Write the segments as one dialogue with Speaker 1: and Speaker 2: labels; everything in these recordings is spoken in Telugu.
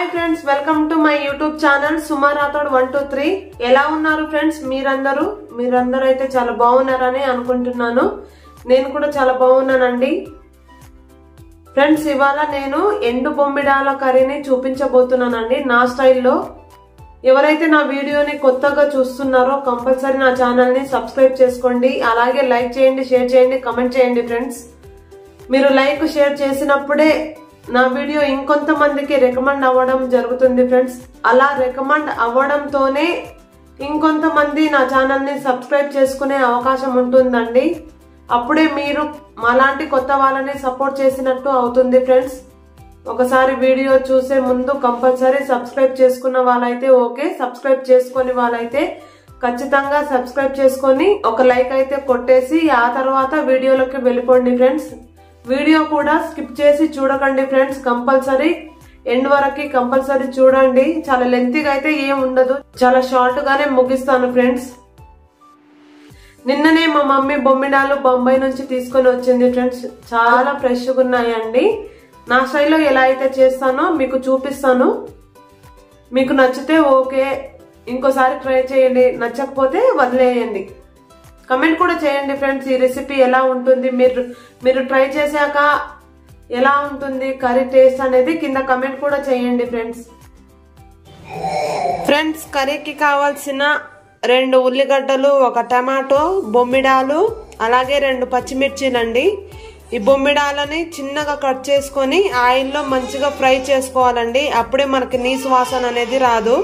Speaker 1: Hi friends, welcome to my YouTube channel Suma Rathod 123. ఎలా ఉన్నారు ఫ్రెండ్స్? మీరందరూ అయితే చాలా బాగున్నారని అనుకుంటున్నాను. నేను కూడా చాలా బాగున్నానండి. ఫ్రెండ్స్, ఇవాళ నేను ఎండు బొమ్మిడాల కర్రీని చూపించబోతున్నానండి నా స్టైల్లో. ఎవరైతే నా వీడియోని కొత్తగా చూస్తున్నారో కంపల్సరీ నా ఛానల్ ని సబ్స్క్రైబ్ చేసుకోండి. అలాగే లైక్ చేయండి, షేర్ చేయండి, కమెంట్ చేయండి. ఫ్రెండ్స్, మీరు లైక్ షేర్ చేసినప్పుడే నా వీడియో ఇంకొంతమందికి రికమెండ్ అవ్వడం జరుగుతుంది. ఫ్రెండ్స్, అలా రికమెండ్ అవ్వడంతోనే ఇంకొంతమంది నా ఛానల్ ని సబ్స్క్రైబ్ చేసుకునే అవకాశం ఉంటుందండి. అప్పుడే మీరు మాలాంటి కొత్త వాళ్ళని సపోర్ట్ చేసినట్టు అవుతుంది. ఫ్రెండ్స్, ఒకసారి వీడియో చూసే ముందు కంపల్సరీ సబ్స్క్రైబ్ చేసుకున్న వాళ్ళైతే ఓకే, సబ్స్క్రైబ్ చేసుకుని వాళ్ళైతే ఖచ్చితంగా సబ్స్క్రైబ్ చేసుకొని ఒక లైక్ అయితే కొట్టేసి ఆ తర్వాత వీడియోలోకి వెళ్ళిపోండి. ఫ్రెండ్స్, వీడియో కూడా స్కిప్ చేసి చూడకండి. ఫ్రెండ్స్, కంపల్సరీ ఎండ్ వరకు కంపల్సరీ చూడండి. చాలా లెంతీగా అయితే ఏం ఉండదు, చాలా షార్ట్ గానే ముగిస్తాను. ఫ్రెండ్స్, నిన్ననే మా మమ్మీ బొమ్మిడాలు బొంబాయి నుంచి తీసుకొని వచ్చింది. ఫ్రెండ్స్, చాలా ఫ్రెష్గా ఉన్నాయండి. నా స్టైల్లో ఎలా అయితే చేస్తానో మీకు చూపిస్తాను. మీకు నచ్చితే ఓకే, ఇంకోసారి ట్రై చేయండి. నచ్చకపోతే వదిలేయండి. కమెంట్ కూడా చేయండి. ఫ్రెండ్స్, ఈ రెసిపీ ఎలా ఉంటుంది, మీరు ట్రై చేశాక ఎలా ఉంటుంది కర్రీ టేస్ట్ అనేది కింద కమెంట్ కూడా చేయండి. ఫ్రెండ్స్, కర్రీకి కావాల్సిన 2 ఉల్లిగడ్డలు, 1 టమాటో, బొమ్మిడాలు, అలాగే 2 పచ్చిమిర్చీలండి. ఈ బొమ్మిడాలని చిన్నగా కట్ చేసుకొని ఆయిల్లో మంచిగా ఫ్రై చేసుకోవాలండి. అప్పుడే మనకి నీసు వాసన అనేది రాదు.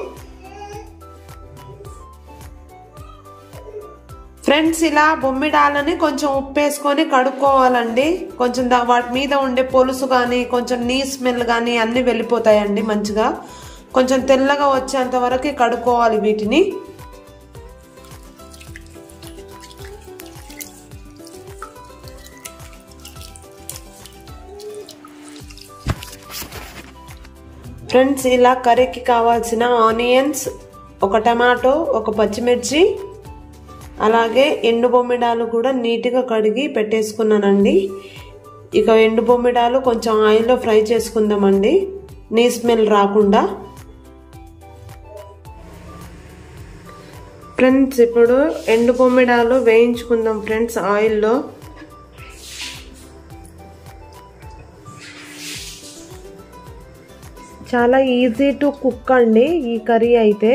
Speaker 1: ఫ్రెండ్స్, ఇలా బొమ్మిడాలని కొంచెం ఉప్పు వేసుకొని కడుక్కోవాలండి. కొంచెం వాటి మీద ఉండే పొలుసు కానీ కొంచెం నీ స్మెల్ కానీ అన్ని వెళ్ళిపోతాయండి. మంచిగా కొంచెం తెల్లగా వచ్చేంత వరకు కడుక్కోవాలి వీటిని. ఫ్రెండ్స్, ఇలా కర్రీకి కావాల్సిన ఆనియన్స్, 1 టమాటో, 1 పచ్చిమిర్చి, అలాగే ఎండు బొమ్మిడాలు కూడా నీట్గా కడిగి పెట్టేసుకున్నానండి. ఇక ఎండు బొమ్మిడాలు కొంచెం ఆయిల్లో ఫ్రై చేసుకుందామండి, నీ స్మెల్ రాకుండా. ఫ్రెండ్స్, ఇప్పుడు ఎండు బొమ్మిడాలు వేయించుకుందాం ఫ్రెండ్స్ ఆయిల్లో. చాలా ఈజీ టు కుక్ అండి ఈ కర్రీ అయితే.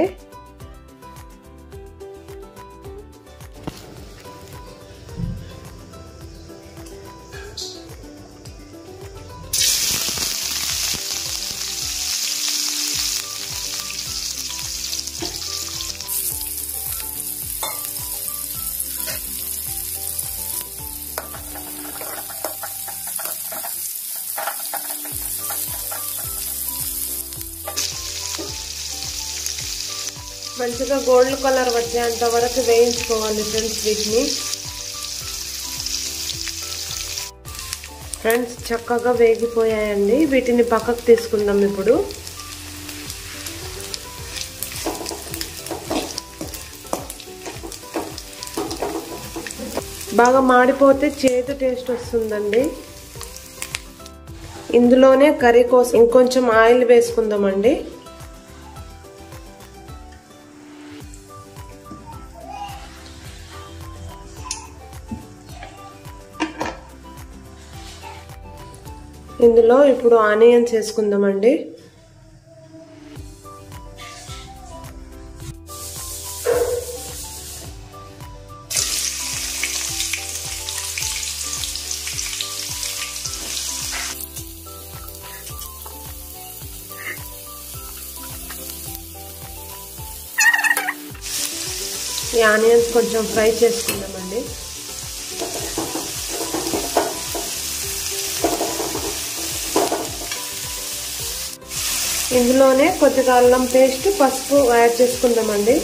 Speaker 1: మంచిగా గోల్డ్ కలర్ వచ్చేంత వరకు వేయించుకోవాలి ఫ్రెండ్స్ వీటిని. ఫ్రెండ్స్, చక్కగా వేగిపోయాయండి. వీటిని పక్కకు తీసుకుందాం ఇప్పుడు. బాగా మాడిపోతే చేదు టేస్ట్ వస్తుందండి. ఇందులోనే కర్రీ కోసం ఇంకొంచెం ఆయిల్ వేసుకుందామండి. ఇందులో ఇప్పుడు ఆనియన్స్ వేసుకుందామండి. ఈ ఆనియన్స్ కొంచెం ఫ్రై చేసుకుందామండి. ఇందులోనే కొద్దిగా అల్లం పేస్ట్, పసుపు యాడ్ చేసుకుందామండి.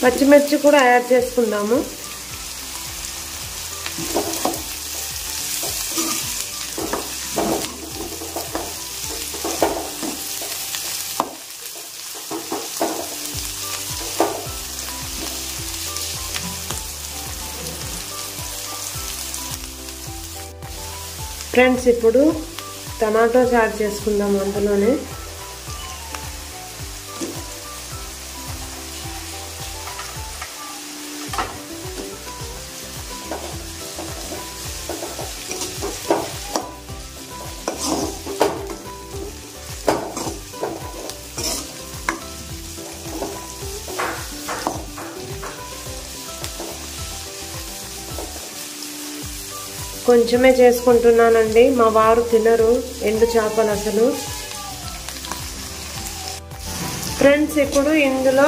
Speaker 1: పచ్చిమిర్చి కూడా యాడ్ చేసుకుందాము. ఫ్రెండ్స్ ఇప్పుడు టమాటోస్ యాడ్ చేసుకుందాం అందులోనే. కొంచెమే చేసుకుంటున్నానండి, మా వారు తినరు ఎండు చేపలు అసలు. ఫ్రెండ్స్ ఇప్పుడు ఇందులో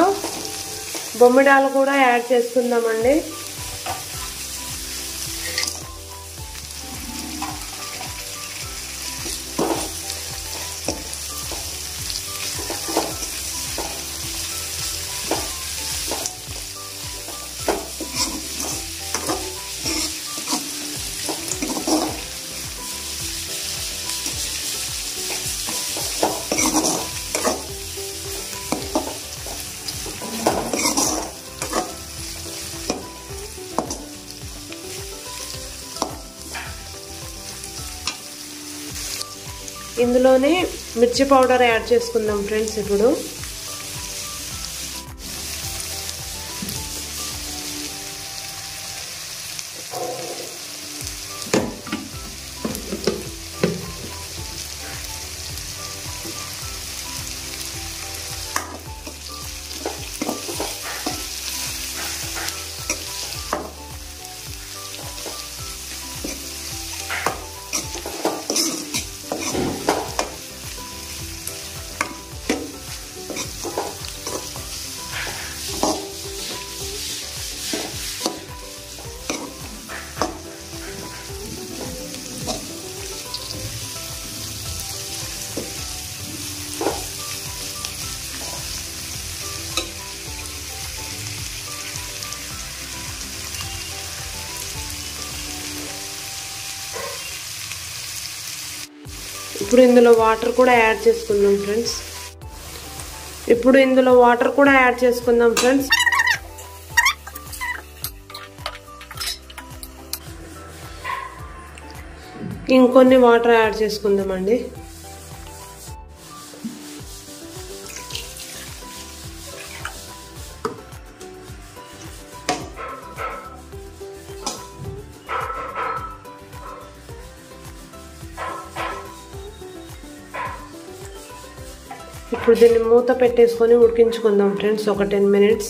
Speaker 1: బొమ్మిడాలు కూడా యాడ్ చేసుకుందామండి. ఇందులోనే మిర్చి పౌడర్ యాడ్ చేసుకుందాం ఫ్రెండ్స్. ఇప్పుడు ఇప్పుడు ఇందులో వాటర్ కూడా యాడ్ చేసుకుందాం ఫ్రెండ్స్. ఇంకొన్ని వాటర్ యాడ్ చేసుకుందామండి. ఇప్పుడు దీన్ని మూత పెట్టేసుకొని ఉడికించుకుందాం ఫ్రెండ్స్ ఒక 10 minutes.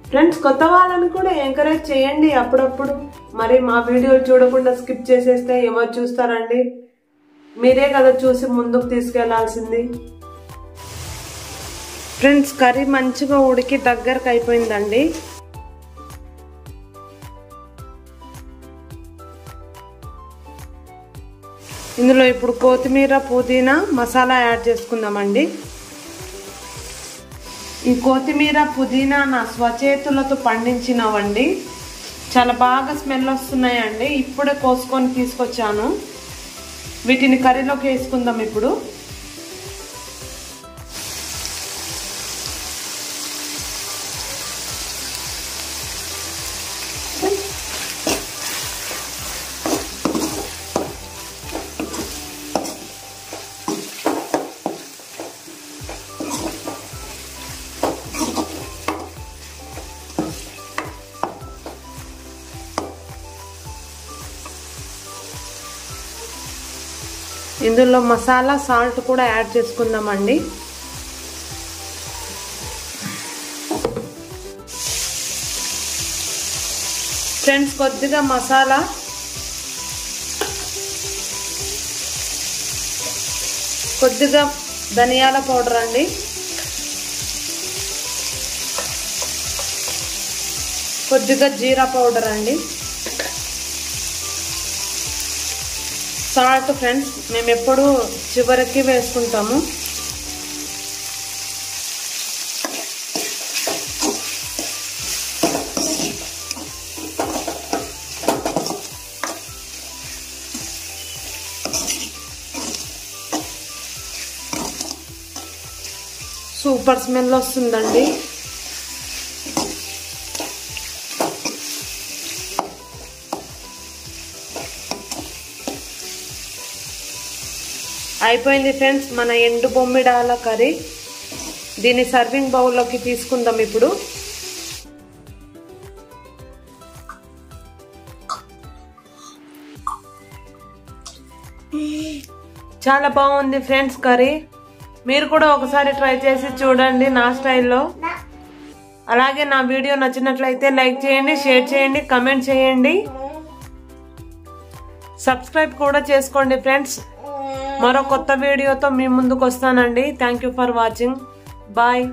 Speaker 1: ఫ్రెండ్స్ కొత్త వాళ్ళని కూడా ఎంకరేజ్ చేయండి అప్పుడప్పుడు. మరి మా వీడియోలు చూడకుండా స్కిప్ చేసేస్తే ఎవరు చూస్తారండి? మీరే కదా చూసి ముందుకు తీసుకెళ్లాల్సింది. ఫ్రెండ్స్ కర్రీ మంచిగా ఉడికి దగ్గరకు అయిపోయిందండి. ఇందులో ఇప్పుడు కొత్తిమీర పుదీనా మసాలా యాడ్ చేసుకుందామండి. ఈ కొత్తిమీర పుదీనా నా స్వచేతులతో పండించినవండి. చాలా బాగా స్మెల్ వస్తున్నాయండి. ఇప్పుడే కోసుకొని తీసుకొచ్చాను. వీటిని కర్రీలోకి వేసుకుందాం ఇప్పుడు. ఇందులో మసాలా సాల్ట్ కూడా యాడ్ చేసుకుందామండి. ఫ్రెండ్స్ కొద్దిగా మసాలా, కొద్దిగా ధనియాల పౌడర్ అండి, కొద్దిగా జీరా పౌడర్ అండి, సాల్ట్ ఫ్రెండ్స్ మేము ఎప్పుడు చివరికి వేసుకుంటాము. సూపర్ స్మెల్ వస్తుందండి. అయిపోయింది ఫ్రెండ్స్ మన ఎండు బొమ్మిడాల కర్రీ. దీన్ని సర్వింగ్ బౌల్లోకి తీసుకుందాం ఇప్పుడు. చాలా బాగుంది ఫ్రెండ్స్ కర్రీ. మీరు కూడా ఒకసారి ట్రై చేసి చూడండి నా స్టైల్లో. అలాగే నా వీడియో నచ్చినట్లయితే లైక్ చేయండి, షేర్ చేయండి, కమెంట్ చేయండి, సబ్స్క్రైబ్ కూడా చేసుకోండి ఫ్రెండ్స్. మరో కొత్త వీడియోతో మీ ముందుకు వస్తానండి. Thank you for watching. Bye.